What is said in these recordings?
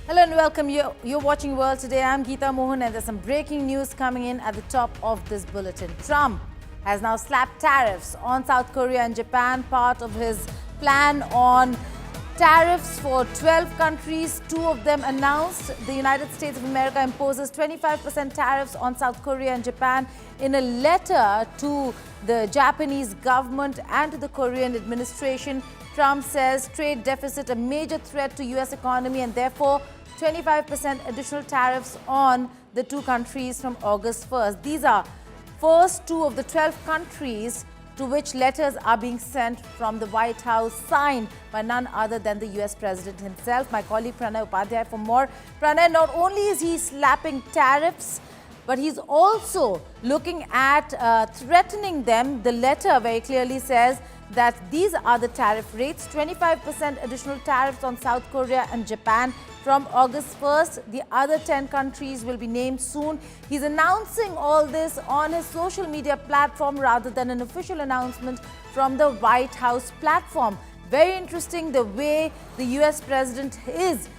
Hello and welcome. You're watching World Today. I'm Geeta Mohan and there's some breaking news coming in at the top of this bulletin. Trump has now slapped tariffs on South Korea and Japan, part of his plan on tariffs for 12 countries. Two of them announced. The United States of America imposes 25% tariffs on South Korea and Japan. In a letter to the Japanese government and to the Korean administration, Trump says trade deficit a major threat to U.S. economy and therefore 25% additional tariffs on the two countries from August 1st. These are first two of the 12 countries to which letters are being sent from the White House, signed by none other than the US President himself. My colleague Pranay Upadhyay for more. Pranay, not only is he slapping tariffs, but he's also looking at threatening them. The letter very clearly says that these are the tariff rates: 25% additional tariffs on South Korea and Japan from August 1st. The other 10 countries will be named soon. He's announcing all this on his social media platform rather than an official announcement from the White House platform. Very interesting the way the US President is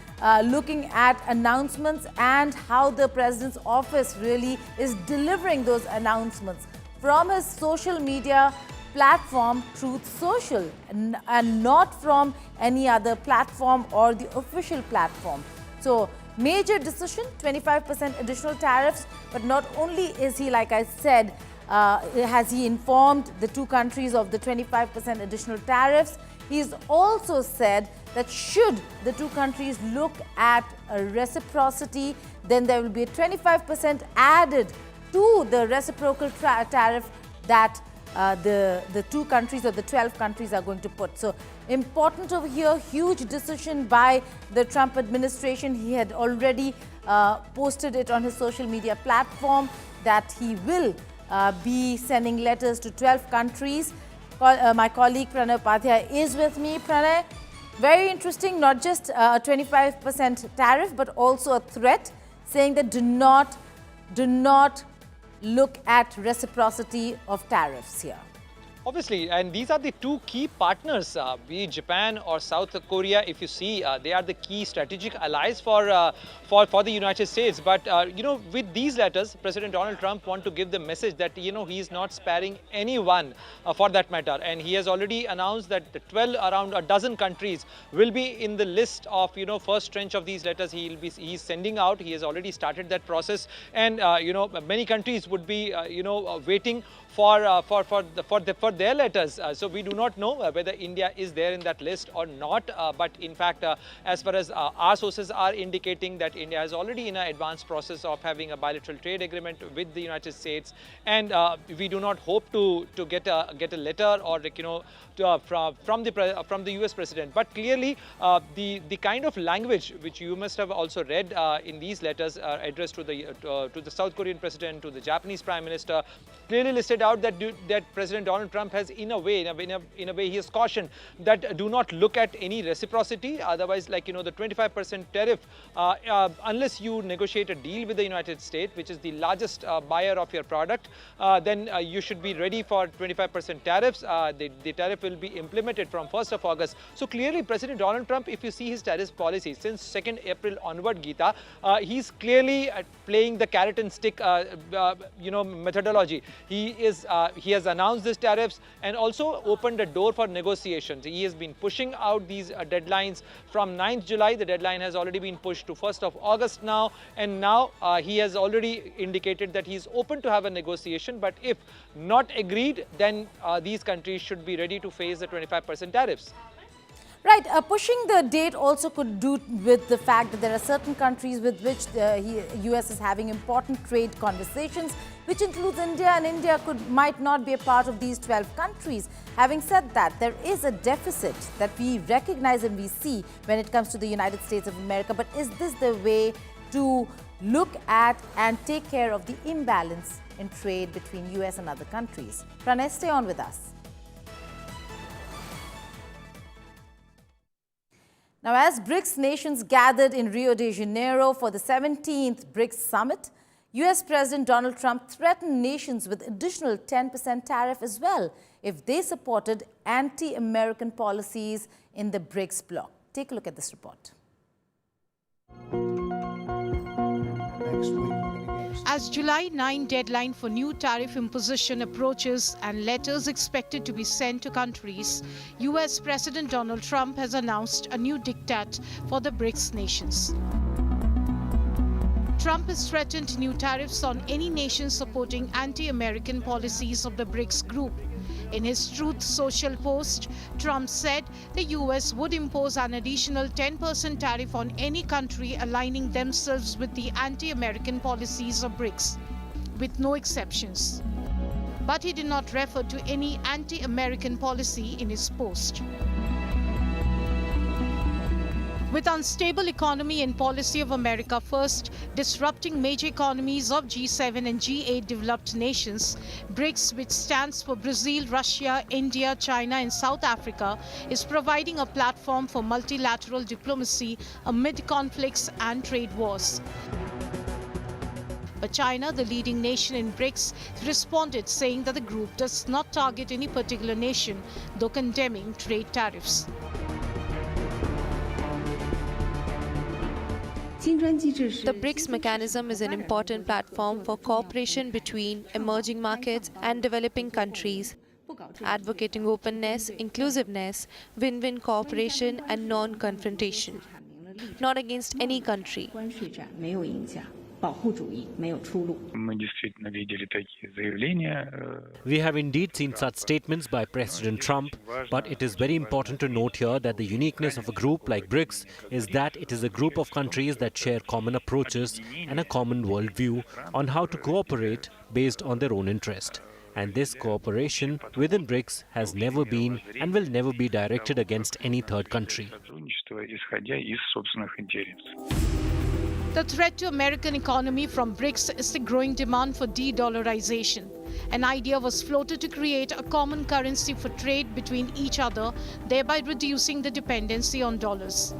looking at announcements and how the President's office really is delivering those announcements from his social media platform, Truth Social, and not from any other platform or the official platform. So, major decision, 25% additional tariffs, but not only is he, like I said, has he informed the two countries of the 25% additional tariffs, he's also said that should the two countries look at a reciprocity, then there will be a 25% added to the reciprocal tariff that the two countries or the 12 countries are going to put. So important over here, huge decision by the Trump administration. He had already posted it on his social media platform that he will be sending letters to 12 countries. My colleague Pranay Upadhyay is with me. Pranay, very interesting, not just a 25% tariff, but also a threat saying that do not look at reciprocity of tariffs here. Obviously, and these are the two key partners, be it Japan or South Korea. If you see, they are the key strategic allies for the United States. But with these letters, President Donald Trump wants to give the message that he is not sparing anyone for that matter. And he has already announced that the 12, around a dozen countries, will be in the list of first tranche of these letters. He's sending out. He has already started that process, and many countries would be waiting for their letters. So we do not know whether India is there in that list or not. But in fact, as far as our sources are indicating that India is already in an advanced process of having a bilateral trade agreement with the United States, and we do not hope to get a letter or from the US President. But clearly, the kind of language which you must have also read in these letters addressed to the South Korean President, to the Japanese Prime Minister, clearly listed out that President Donald Trump has, in a way, he has cautioned that do not look at any reciprocity. Otherwise, like the 25% tariff, unless you negotiate a deal with the United States, which is the largest buyer of your product, then you should be ready for 25% tariffs. The tariff will be implemented from 1st of August. So clearly, President Donald Trump, if you see his tariff policy since 2nd April onward, Geeta, he's clearly playing the carrot and stick, methodology. He has announced these tariffs and also opened the door for negotiations. He has been pushing out these deadlines from 9th July. The deadline has already been pushed to 1st of August now, and now he has already indicated that he's open to have a negotiation. But if not agreed, then these countries should be ready to face the 25% tariffs. Right. Pushing the date also could do with the fact that there are certain countries with which the US is having important trade conversations, which includes India, and India might not be a part of these 12 countries. Having said that, there is a deficit that we recognize and we see when it comes to the United States of America. But is this the way to look at and take care of the imbalance in trade between US and other countries? Pranay, stay on with us. Now, as BRICS nations gathered in Rio de Janeiro for the 17th BRICS summit, US President Donald Trump threatened nations with additional 10% tariff as well if they supported anti-American policies in the BRICS bloc. Take a look at this report. next week. We're going to get As July 9 deadline for new tariff imposition approaches and letters expected to be sent to countries, US President Donald Trump has announced a new diktat for the BRICS nations. Trump has threatened new tariffs on any nation supporting anti-American policies of the BRICS group. In his Truth Social post, Trump said the US would impose an additional 10% tariff on any country aligning themselves with the anti-American policies of BRICS, with no exceptions. But he did not refer to any anti-American policy in his post. With unstable economy and policy of America First disrupting major economies of G7 and G8 developed nations, BRICS, which stands for Brazil, Russia, India, China and South Africa, is providing a platform for multilateral diplomacy amid conflicts and trade wars. But China, the leading nation in BRICS, responded saying that the group does not target any particular nation, though condemning trade tariffs. The BRICS mechanism is an important platform for cooperation between emerging markets and developing countries, advocating openness, inclusiveness, win-win cooperation and non-confrontation, not against any country. We have indeed seen such statements by President Trump, but it is very important to note here that the uniqueness of a group like BRICS is that it is a group of countries that share common approaches and a common worldview on how to cooperate based on their own interest. And this cooperation within BRICS has never been and will never be directed against any third country. The threat to American economy from BRICS is the growing demand for de-dollarization. An idea was floated to create a common currency for trade between each other, thereby reducing the dependency on dollars.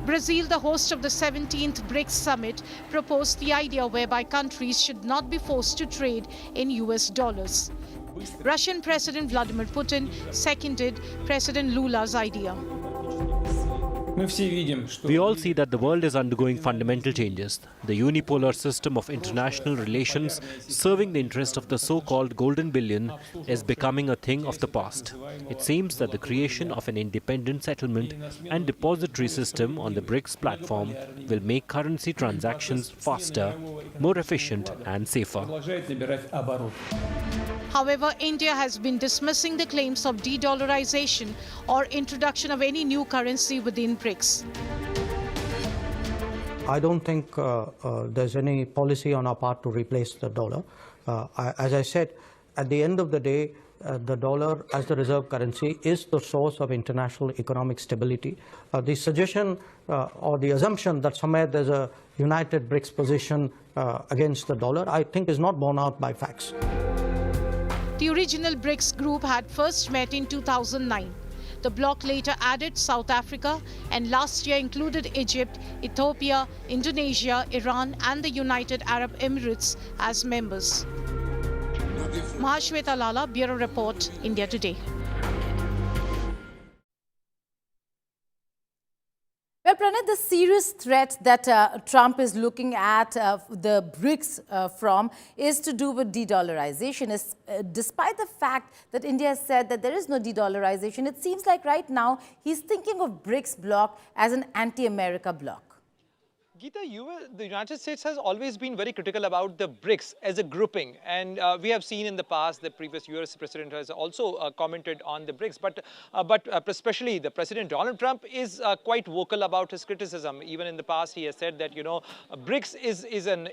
Brazil, the host of the 17th BRICS summit, proposed the idea whereby countries should not be forced to trade in US dollars. Russian President Vladimir Putin seconded President Lula's idea. We all see that the world is undergoing fundamental changes. The unipolar system of international relations serving the interest of the so-called golden billion is becoming a thing of the past. It seems that the creation of an independent settlement and depository system on the BRICS platform will make currency transactions faster, more efficient and safer. However, India has been dismissing the claims of de-dollarization or introduction of any new currency within BRICS. I don't think there's any policy on our part to replace the dollar. As I said, at the end of the day, the dollar as the reserve currency is the source of international economic stability. The suggestion or the assumption that somewhere there's a united BRICS position against the dollar, I think is not borne out by facts. The original BRICS group had first met in 2009. The bloc later added South Africa and last year included Egypt, Ethiopia, Indonesia, Iran and the United Arab Emirates as members. Mahashweta Lala, Bureau Report, India Today. Well, Pranit, the serious threat that Trump is looking at the BRICS from is to do with de-dollarization. Despite the fact that India has said that there is no de-dollarization, it seems like right now he's thinking of BRICS bloc as an anti-America bloc. Geeta, the United States has always been very critical about the BRICS as a grouping, and we have seen in the past the previous US president has also commented on the BRICS, but especially the President Donald Trump is quite vocal about his criticism. Even in the past, he has said that BRICS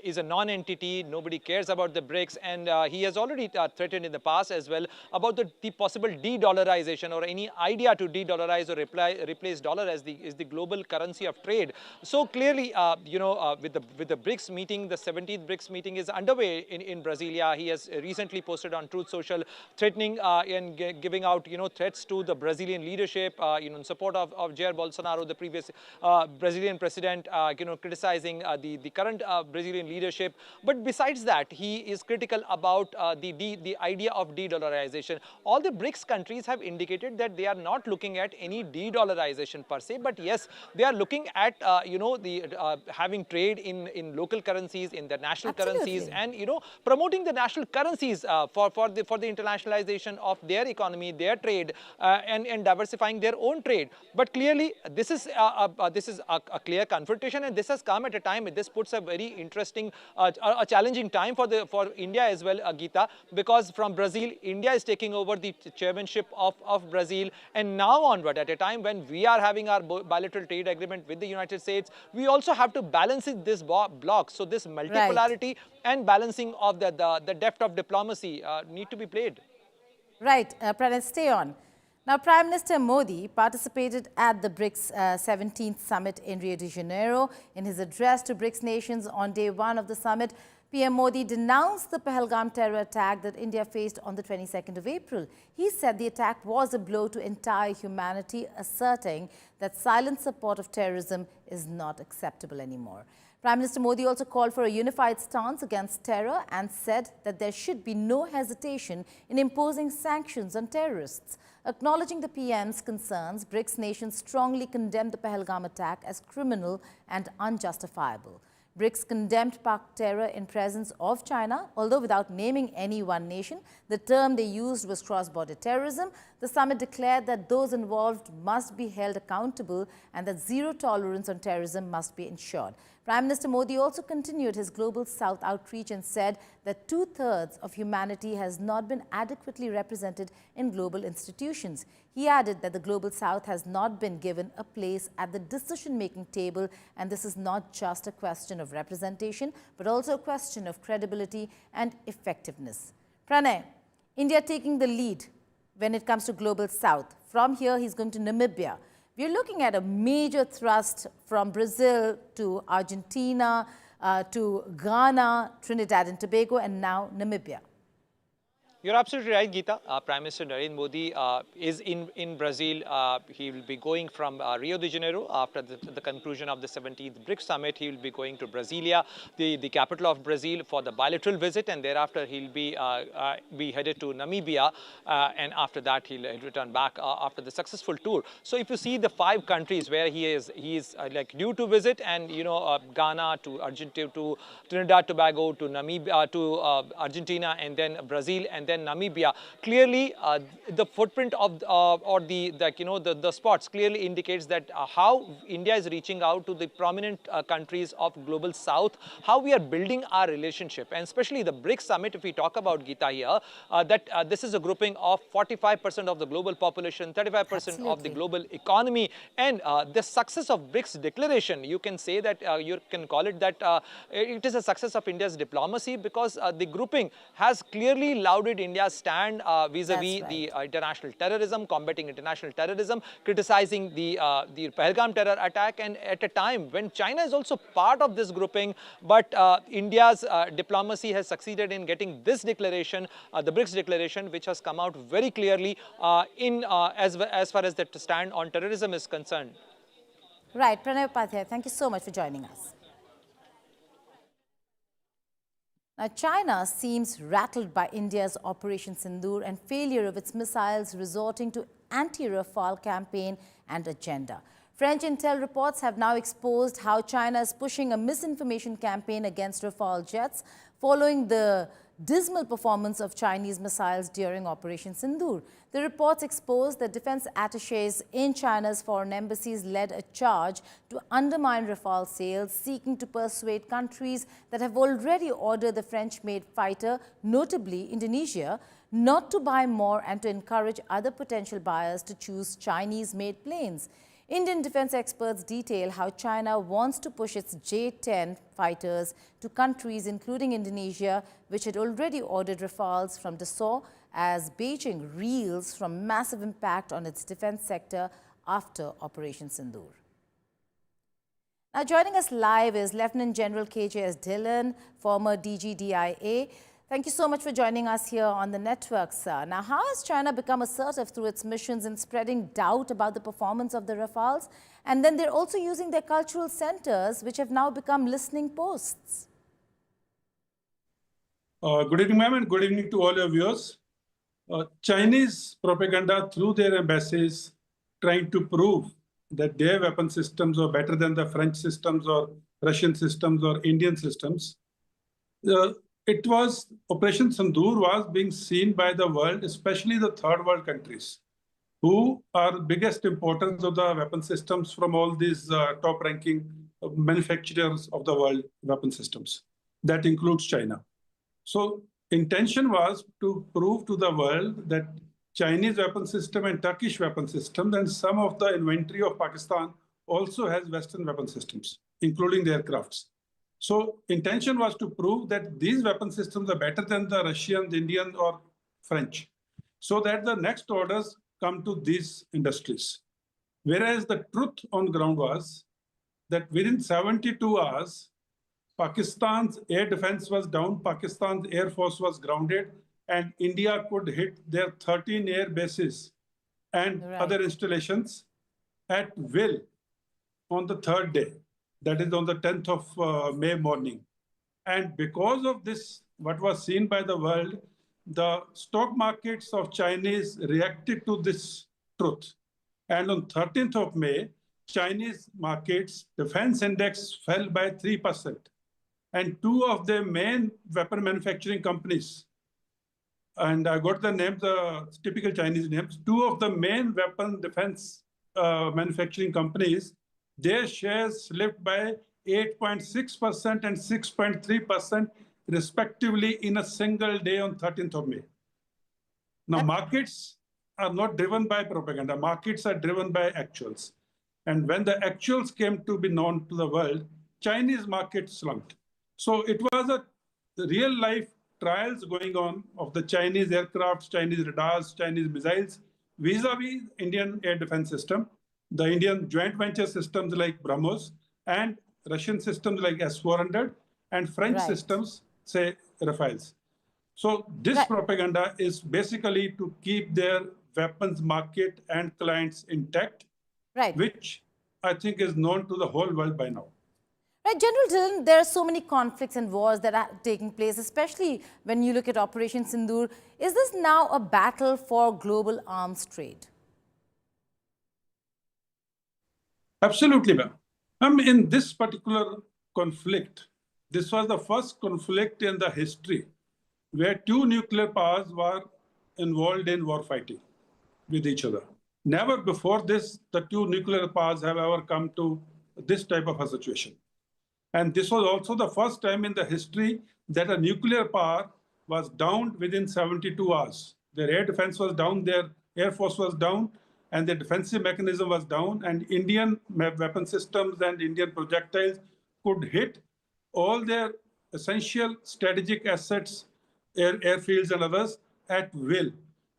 is a non-entity, nobody cares about the BRICS, and he has already threatened in the past as well about the possible de-dollarization or any idea to de-dollarize or replace dollar as the global currency of trade. So clearly, with the BRICS meeting, the 17th BRICS meeting is underway in Brasilia. He has recently posted on Truth Social threatening and giving out, threats to the Brazilian leadership, in support of Jair Bolsonaro, the previous Brazilian president, criticizing the current Brazilian leadership. But besides that, he is critical about the idea of de-dollarization. All the BRICS countries have indicated that they are not looking at any de-dollarization per se, but yes, they are looking at, having trade in local currencies, in the national currencies, Absolutely. and promoting the national currencies for the internationalization of their economy, their trade, and diversifying their own trade. But clearly, this is a clear confrontation, and this has come at a time. This puts a very interesting, a challenging time for India as well, Geeta, because from Brazil, India is taking over the chairmanship of Brazil, and now onward, at a time when we are having our bilateral trade agreement with the United States, we also have to balance this bloc. So this multipolarity and balancing of the depth of diplomacy need to be played. Right, Pranay, stay on. Now, Prime Minister Modi participated at the BRICS 17th summit in Rio de Janeiro. In his address to BRICS nations on day one of the summit, PM Modi denounced the Pahalgam terror attack that India faced on the 22nd of April. He said the attack was a blow to entire humanity, asserting that silent support of terrorism is not acceptable anymore. Prime Minister Modi also called for a unified stance against terror and said that there should be no hesitation in imposing sanctions on terrorists. Acknowledging the PM's concerns, BRICS nations strongly condemned the Pahalgam attack as criminal and unjustifiable. BRICS condemned Pak terror in presence of China, although without naming any one nation. The term they used was cross-border terrorism. The summit declared that those involved must be held accountable and that zero tolerance on terrorism must be ensured. Prime Minister Modi also continued his Global South outreach and said that two-thirds of humanity has not been adequately represented in global institutions. He added that the Global South has not been given a place at the decision-making table, and this is not just a question of representation, but also a question of credibility and effectiveness. Pranay, India taking the lead when it comes to Global South. From here, he's going to Namibia. We're looking at a major thrust from Brazil to Argentina, to Ghana, Trinidad and Tobago, and now Namibia. You're absolutely right, Geeta. Prime Minister Narendra Modi is in Brazil. He will be going from Rio de Janeiro after the conclusion of the 17th BRICS summit. He will be going to Brasilia, the capital of Brazil, for the bilateral visit, and thereafter he'll be headed to Namibia, and after that he'll return back after the successful tour. So if you see the 5 countries where he is like due to visit, and Ghana to Argentina to Trinidad Tobago to Namibia to Argentina, and then Brazil, and then Namibia. Clearly, the footprint of or the spots clearly indicates that how India is reaching out to the prominent countries of Global South, how we are building our relationship, and especially the BRICS summit. If we talk about Geeta here, that this is a grouping of 45% of the global population, 35% of the global economy, and the success of BRICS declaration. You can say that you can call it that it is a success of India's diplomacy, because the grouping has clearly lauded India's stand vis-a-vis the international terrorism, combating international terrorism, criticizing the Pahalgam terror attack, and at a time when China is also part of this grouping, but India's diplomacy has succeeded in getting this declaration, the BRICS declaration, which has come out very clearly as far as the stand on terrorism is concerned. Right, Pranay Upadhyay, thank you so much for joining us. Now, China seems rattled by India's Operation Sindoor and failure of its missiles, resorting to anti-Rafale campaign and agenda. French intel reports have now exposed how China is pushing a misinformation campaign against Rafale jets following the dismal performance of Chinese missiles during Operation Sindoor. The reports exposed that defense attachés in China's foreign embassies led a charge to undermine Rafale sales, seeking to persuade countries that have already ordered the French-made fighter, notably Indonesia, not to buy more and to encourage other potential buyers to choose Chinese-made planes. Indian defense experts detail how China wants to push its J-10 fighters to countries including Indonesia, which had already ordered Rafales from Dassault, as Beijing reels from massive impact on its defense sector after Operation Sindoor. Now, joining us live is Lieutenant General KJS Dhillon, former DGDIA. Thank you so much for joining us here on the network, sir. Now, how has China become assertive through its missions in spreading doubt about the performance of the Rafales? And then they're also using their cultural centers, which have now become listening posts. Good evening, ma'am, and good evening to all your viewers. Chinese propaganda through their embassies trying to prove that their weapon systems are better than the French systems or Russian systems or Indian systems. It was Operation Sindoor was being seen by the world, especially the third world countries, who are biggest importers of the weapon systems from all these top-ranking manufacturers of the world weapon systems. That includes China. So intention was to prove to the world that Chinese weapon system and Turkish weapon systems and some of the inventory of Pakistan also has Western weapon systems, including the aircrafts. So intention was to prove that these weapon systems are better than the Russian, Indian, or French, so that the next orders come to these industries. Whereas the truth on ground was that within 72 hours, Pakistan's air defense was down, Pakistan's air force was grounded, and India could hit their 13 air bases and other installations at will on the third day, that is on the 10th of May morning. And because of this, what was seen by the world, the stock markets of Chinese reacted to this truth. And on 13th of May, Chinese markets defense index fell by 3%. And two of the main weapon manufacturing companies, and I got the names, the typical Chinese names, two of the main weapon defense manufacturing companies, their shares slipped by 8.6% and 6.3% respectively in a single day on 13th of May. Now, markets are not driven by propaganda. Markets are driven by actuals. And when the actuals came to be known to the world, Chinese markets slumped. So it was a real life trials going on of the Chinese aircrafts, Chinese radars, Chinese missiles vis-a-vis Indian air defense system, the Indian joint venture systems like BrahMos, and Russian systems like S-400, and French systems, say, Rafales. So this propaganda is basically to keep their weapons market and clients intact, which I think is known to the whole world by now. Right, General Dillon, there are so many conflicts and wars that are taking place, especially when you look at Operation Sindoor. Is this now a battle for global arms trade? Absolutely, ma'am. In this particular conflict, this was the first conflict in the history where two nuclear powers were involved in war fighting with each other. Never before this, the two nuclear powers have ever come to this type of a situation. And this was also the first time in the history that a nuclear power was downed within 72 hours. Their air defense was down, their air force was down, and their defensive mechanism was down, and Indian weapon systems and Indian projectiles could hit all their essential strategic assets, airfields and others, at will.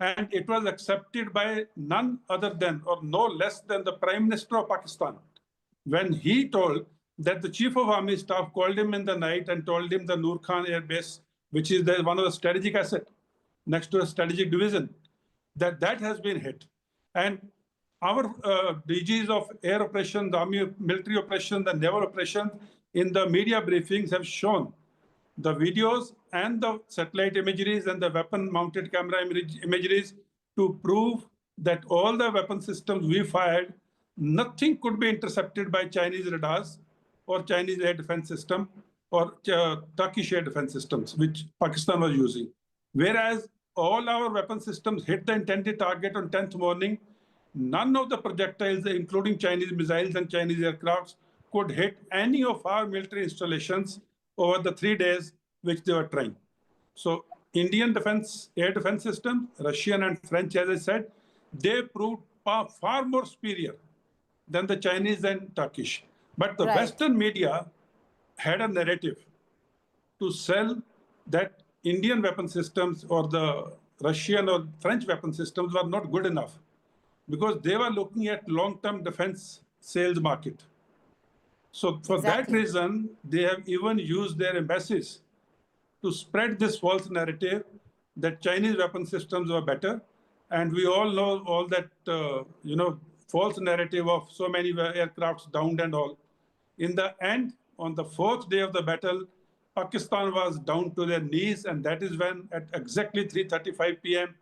And it was accepted by none other than, or no less than, the Prime Minister of Pakistan, when he told that the Chief of Army Staff called him in the night and told him the Noor Khan Air Base, which is one of the strategic assets next to a strategic division, that has been hit. And our DGs of air operations, the army military operations, the naval operations, in the media briefings have shown the videos and the satellite imageries and the weapon-mounted camera imageries to prove that all the weapon systems we fired, nothing could be intercepted by Chinese radars or Chinese air defense system or Turkish air defense systems, which Pakistan was using. Whereas all our weapon systems hit the intended target on 10th morning, none of the projectiles, including Chinese missiles and Chinese aircrafts, could hit any of our military installations over the 3 days which they were trying. So Indian air defense system, Russian and French, as I said, they proved far more superior than the Chinese and Turkish. But the Western media had a narrative to sell that Indian weapon systems or the Russian or French weapon systems were not good enough because they were looking at long-term defense sales market. So for that reason, they have even used their embassies to spread this false narrative that Chinese weapon systems were better. And we all know all that, false narrative of so many aircrafts downed and all. In the end, on the 4th day of the battle, Pakistan was down to their knees, and that is when at exactly 3:35 p.m.,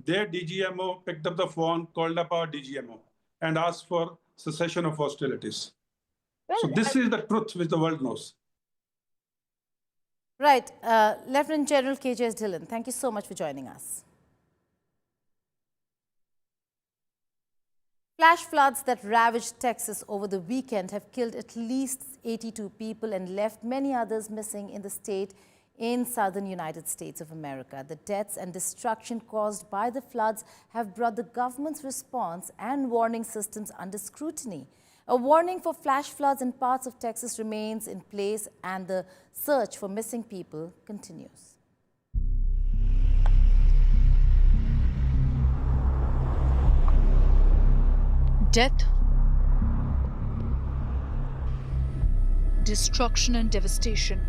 their DGMO picked up the phone, called up our DGMO, and asked for cessation of hostilities. So this is the truth which the world knows. Right. Lieutenant General KJS Dhillon, thank you so much for joining us. Flash floods that ravaged Texas over the weekend have killed at least 82 people and left many others missing in the state in southern United States of America. The deaths and destruction caused by the floods have brought the government's response and warning systems under scrutiny. A warning for flash floods in parts of Texas remains in place, and the search for missing people continues. Death, destruction and devastation.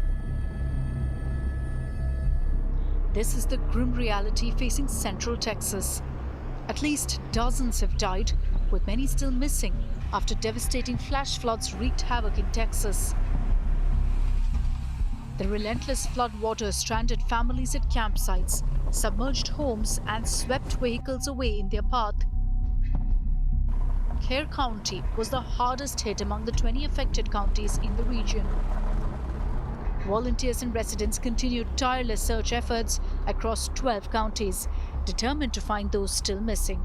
This is the grim reality facing central Texas. At least dozens have died, with many still missing after devastating flash floods wreaked havoc in Texas. The relentless floodwaters stranded families at campsites, submerged homes and swept vehicles away in their path. Kerr County was the hardest hit among the 20 affected counties in the region. Volunteers and residents continued tireless search efforts across 12 counties, determined to find those still missing.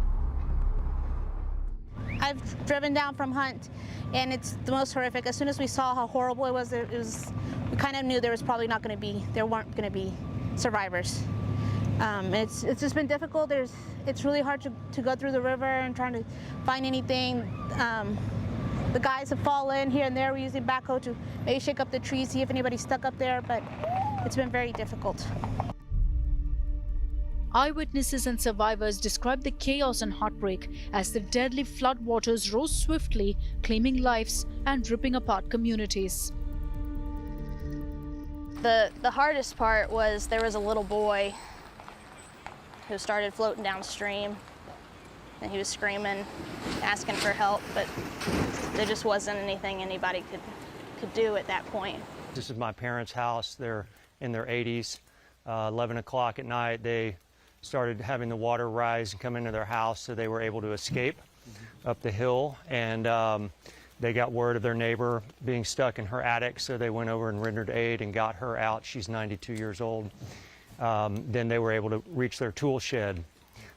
I've driven down from Hunt, and it's the most horrific. As soon as we saw how horrible it was, we kind of knew there weren't going to be survivors. It's just been difficult. It's really hard to go through the river and trying to find anything. The guys have fallen here and there. We're using backhoe to maybe shake up the trees, see if anybody's stuck up there, but it's been very difficult. Eyewitnesses and survivors described the chaos and heartbreak as the deadly floodwaters rose swiftly, claiming lives and ripping apart communities. The hardest part was there was a little boy who started floating downstream, and he was screaming, asking for help, but there just wasn't anything anybody could do at that point. This is my parents' house. They're in their 80s. 11 o'clock at night, they started having the water rise and come into their house, so they were able to escape up the hill. And they got word of their neighbor being stuck in her attic, so they went over and rendered aid and got her out. She's 92 years old. Then they were able to reach their tool shed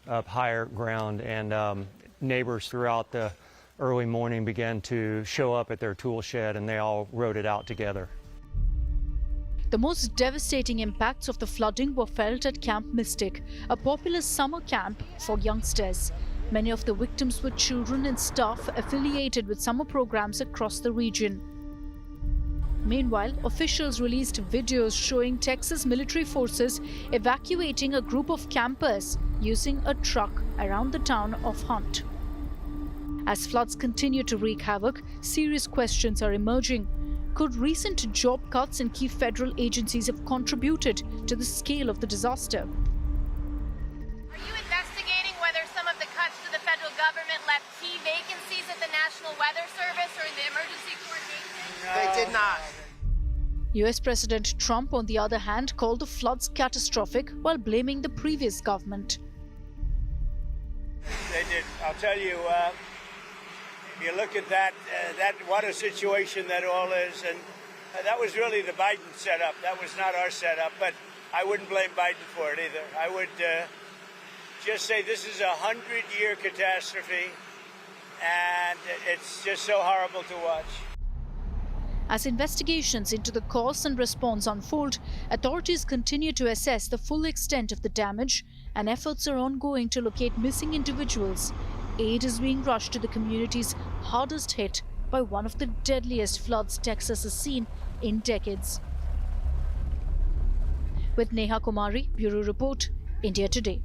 up higher ground, and neighbors throughout the early morning began to show up at their tool shed, and they all rode it out together. The most devastating impacts of the flooding were felt at Camp Mystic, a popular summer camp for youngsters. Many of the victims were children and staff affiliated with summer programs across the region. Meanwhile, officials released videos showing Texas military forces evacuating a group of campers using a truck around the town of Hunt. As floods continue to wreak havoc, serious questions are emerging. Could recent job cuts in key federal agencies have contributed to the scale of the disaster? Are you investigating whether some of the cuts to the federal government left key vacancies at the National Weather Service or in the emergency coordination? No. They did not. US President Trump, on the other hand, called the floods catastrophic while blaming the previous government. They did. I'll tell you, if you look at that what a situation that all is, and that was really the Biden setup. That was not our setup, but I wouldn't blame Biden for it either. I would just say this is a 100-year catastrophe, and it's just so horrible to watch. As investigations into the cause and response unfold, authorities continue to assess the full extent of the damage, and efforts are ongoing to locate missing individuals. Aid is being rushed to the communities hardest hit by one of the deadliest floods Texas has seen in decades. With Neha Kumari, Bureau Report, India Today.